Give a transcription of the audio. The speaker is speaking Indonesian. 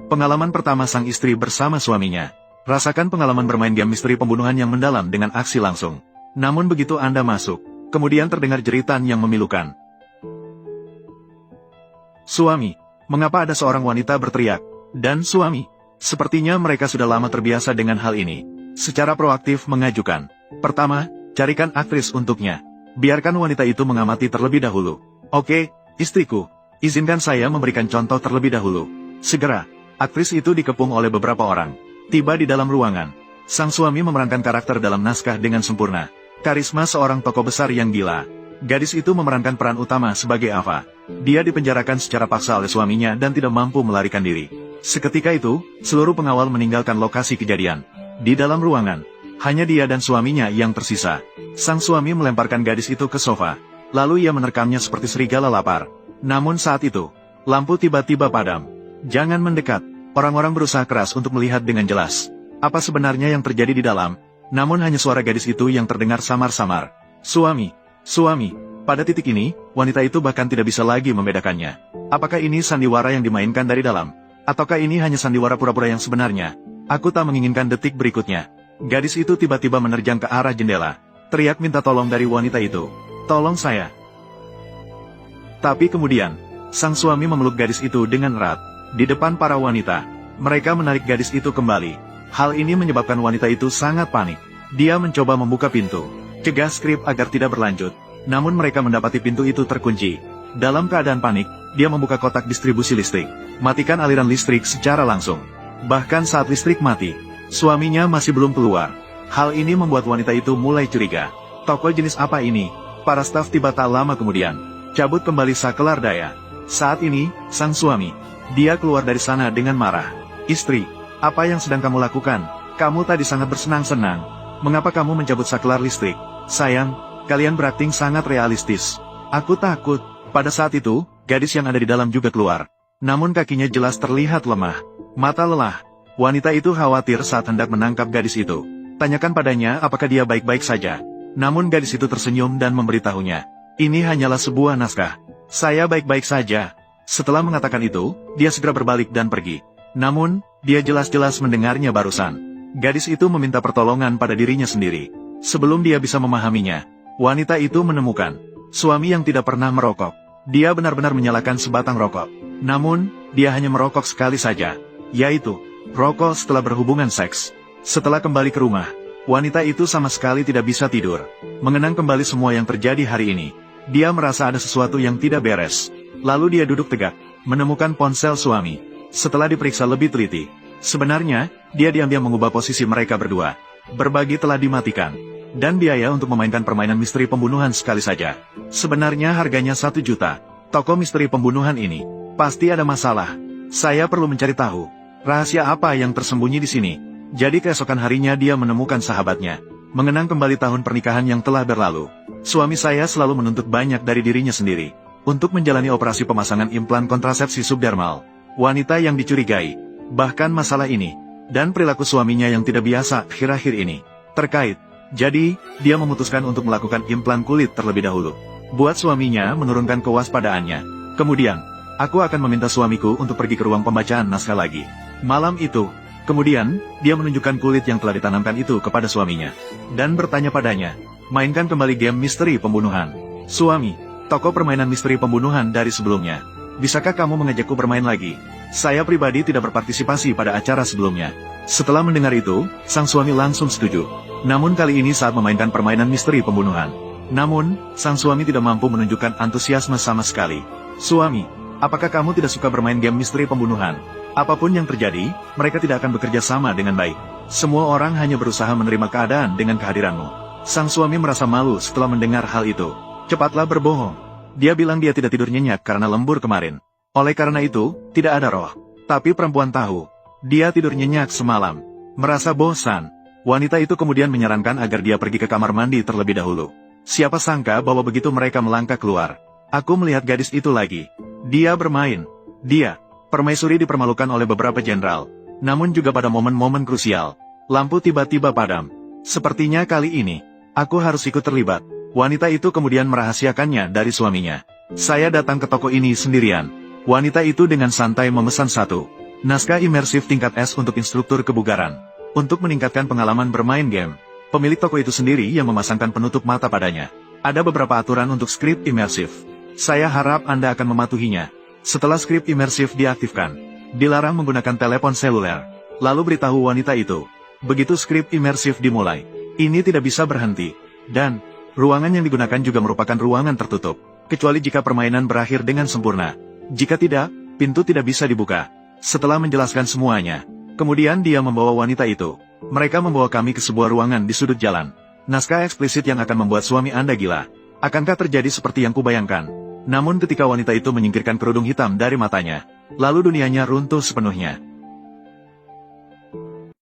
Pengalaman pertama sang istri bersama suaminya. Rasakan pengalaman bermain game misteri pembunuhan yang mendalam dengan aksi langsung. Namun begitu Anda masuk, kemudian terdengar jeritan yang memilukan. Suami, mengapa ada seorang wanita berteriak? Dan suami, sepertinya mereka sudah lama terbiasa dengan hal ini. Secara proaktif mengajukan. Pertama, carikan aktris untuknya. Biarkan wanita itu mengamati terlebih dahulu. Oke, istriku, izinkan saya memberikan contoh terlebih dahulu. Segera, aktris itu dikepung oleh beberapa orang. Tiba di dalam ruangan. Sang suami memerankan karakter dalam naskah dengan sempurna. Karisma seorang tokoh besar yang gila. Gadis itu memerankan peran utama sebagai Ava. Dia dipenjarakan secara paksa oleh suaminya dan tidak mampu melarikan diri. Seketika itu, seluruh pengawal meninggalkan lokasi kejadian. Di dalam ruangan, hanya dia dan suaminya yang tersisa. Sang suami melemparkan gadis itu ke sofa. Lalu ia menerkamnya seperti serigala lapar. Namun saat itu, lampu tiba-tiba padam. Jangan mendekat. Orang-orang berusaha keras untuk melihat dengan jelas apa sebenarnya yang terjadi di dalam. Namun hanya suara gadis itu yang terdengar samar-samar. Suami, suami. Pada titik ini, wanita itu bahkan tidak bisa lagi membedakannya. Apakah ini sandiwara yang dimainkan dari dalam? Ataukah ini hanya sandiwara pura-pura yang sebenarnya? Aku tak menginginkan detik berikutnya. Gadis itu tiba-tiba menerjang ke arah jendela. Teriak minta tolong dari wanita itu. Tolong saya. Tapi kemudian, sang suami memeluk gadis itu dengan erat. Di depan para wanita, mereka menarik gadis itu kembali. Hal ini menyebabkan wanita itu sangat panik. Dia mencoba membuka pintu, cegah skrip agar tidak berlanjut. Namun mereka mendapati pintu itu terkunci. Dalam keadaan panik, dia membuka kotak distribusi listrik. Matikan aliran listrik secara langsung. Bahkan saat listrik mati, suaminya masih belum keluar. Hal ini membuat wanita itu mulai curiga. Toko jenis apa ini? Para staf tiba tak lama kemudian. Cabut kembali sakelar daya. Saat ini, sang suami. Dia keluar dari sana dengan marah. Istri, apa yang sedang kamu lakukan? Kamu tadi sangat bersenang-senang. Mengapa kamu mencabut saklar listrik? Sayang, kalian berakting sangat realistis. Aku takut. Pada saat itu, gadis yang ada di dalam juga keluar. Namun kakinya jelas terlihat lemah. Mata lelah. Wanita itu khawatir saat hendak menangkap gadis itu. Tanyakan padanya apakah dia baik-baik saja. Namun gadis itu tersenyum dan memberitahunya. Ini hanyalah sebuah naskah. Saya baik-baik saja. Setelah mengatakan itu, dia segera berbalik dan pergi. Namun, dia jelas-jelas mendengarnya barusan. Gadis itu meminta pertolongan pada dirinya sendiri. Sebelum dia bisa memahaminya, wanita itu menemukan suami yang tidak pernah merokok. Dia benar-benar menyalakan sebatang rokok. Namun, dia hanya merokok sekali saja. Yaitu, rokok setelah berhubungan seks. Setelah kembali ke rumah, wanita itu sama sekali tidak bisa tidur. Mengenang kembali semua yang terjadi hari ini. Dia merasa ada sesuatu yang tidak beres. Lalu dia duduk tegak, menemukan ponsel suami. Setelah diperiksa lebih teliti, sebenarnya, dia diam-diam mengubah posisi mereka berdua. Berbagi telah dimatikan. Dan biaya untuk memainkan permainan misteri pembunuhan sekali saja. Sebenarnya harganya 1 juta. Toko misteri pembunuhan ini, pasti ada masalah. Saya perlu mencari tahu. Rahasia apa yang tersembunyi di sini? Jadi keesokan harinya dia menemukan sahabatnya. Mengenang kembali tahun pernikahan yang telah berlalu. Suami saya selalu menuntut banyak dari dirinya sendiri. Untuk menjalani operasi pemasangan implan kontrasepsi subdermal. Wanita yang dicurigai. Bahkan masalah ini. Dan perilaku suaminya yang tidak biasa akhir-akhir ini. Terkait. Jadi, dia memutuskan untuk melakukan implan kulit terlebih dahulu. Buat suaminya menurunkan kewaspadaannya. Kemudian, aku akan meminta suamiku untuk pergi ke ruang pembacaan naskah lagi. Malam itu, kemudian, dia menunjukkan kulit yang telah ditanamkan itu kepada suaminya. Dan bertanya padanya, mainkan kembali game misteri pembunuhan. Suami, toko permainan misteri pembunuhan dari sebelumnya. Bisakah kamu mengajakku bermain lagi? Saya pribadi tidak berpartisipasi pada acara sebelumnya. Setelah mendengar itu, sang suami langsung setuju. Namun kali ini saat memainkan permainan misteri pembunuhan. Namun, sang suami tidak mampu menunjukkan antusiasme sama sekali. Suami, apakah kamu tidak suka bermain game misteri pembunuhan? Apapun yang terjadi, mereka tidak akan bekerja sama dengan baik. Semua orang hanya berusaha menerima keadaan dengan kehadiranmu. Sang suami merasa malu setelah mendengar hal itu. Cepatlah berbohong. Dia bilang dia tidak tidur nyenyak karena lembur kemarin. Oleh karena itu, tidak ada roh. Tapi perempuan tahu. Dia tidur nyenyak semalam. Merasa bosan. Wanita itu kemudian menyarankan agar dia pergi ke kamar mandi terlebih dahulu. Siapa sangka bahwa begitu mereka melangkah keluar. Aku melihat gadis itu lagi. Dia bermain. Dia. Permaisuri dipermalukan oleh beberapa jenderal. Namun juga pada momen-momen krusial. Lampu tiba-tiba padam. Sepertinya kali ini, aku harus ikut terlibat. Wanita itu kemudian merahasiakannya dari suaminya. Saya datang ke toko ini sendirian. Wanita itu dengan santai memesan 1, Naskah imersif tingkat S untuk instruktur kebugaran. Untuk meningkatkan pengalaman bermain game, pemilik toko itu sendiri yang memasangkan penutup mata padanya. Ada beberapa aturan untuk skrip imersif. Saya harap Anda akan mematuhinya. Setelah skrip imersif diaktifkan, dilarang menggunakan telepon seluler. Lalu beritahu wanita itu. Begitu skrip imersif dimulai, ini tidak bisa berhenti. Dan, ruangan yang digunakan juga merupakan ruangan tertutup. Kecuali jika permainan berakhir dengan sempurna. Jika tidak, pintu tidak bisa dibuka. Setelah menjelaskan semuanya, kemudian dia membawa wanita itu. Mereka membawa kami ke sebuah ruangan di sudut jalan. Naskah eksplisit yang akan membuat suami Anda gila. Akankah terjadi seperti yang kubayangkan? Namun ketika wanita itu menyingkirkan kerudung hitam dari matanya, lalu dunianya runtuh sepenuhnya.